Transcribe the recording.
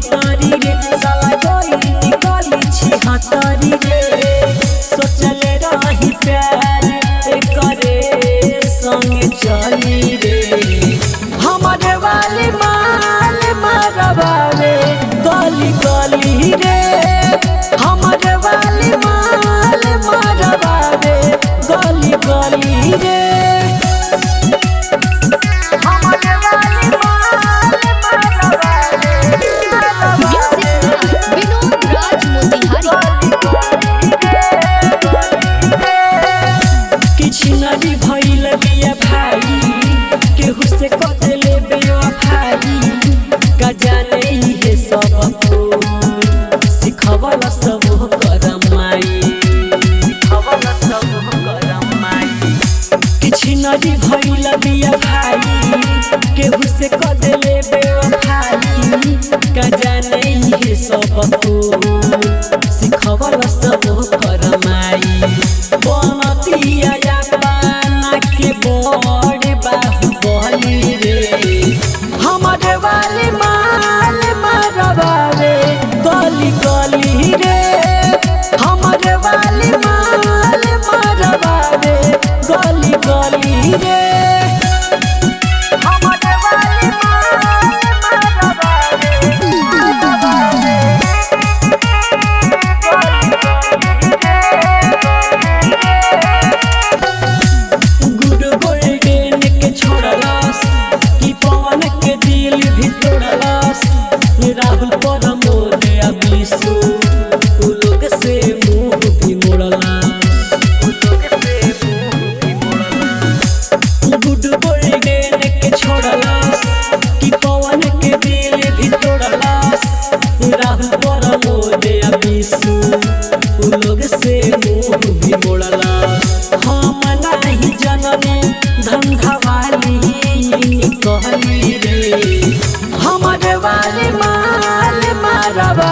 छिहत्तरी रे साला गई निकली छिहत्तरी रे सोचले रही प्यार करे संग चली रे हमारे वाली माल मारवा रे गली गली रे हमारे वाली माल मारवा रे गली गली रे भइल बिया भाई केहू से कतले बेवफाई का जाने हे सब सिखवल सब करमाई किछ नदी भइल बिया भाई केहू से कतले बेवफाई का जाने हे सब सिखवल सब करमाई बनतिया के बड़े बाहुबली रे हमारे वाली माल मारवा रे गली गली रे हमारे वाली माल मारवा रे गली गली रे हमारे वाली माल मारवा रे राहुल पर मोरे अबिसु लोग से मुंह भी मोड़ला गुड बॉय डेन के छोड़ला कि पवन के दिल भी तोड़ला राहुल पर मोरे अबिसु लोग से मुंह भी मोड़ला हम नहीं जननी धंधा वाली कहली रे हमारे वाली माल मारवा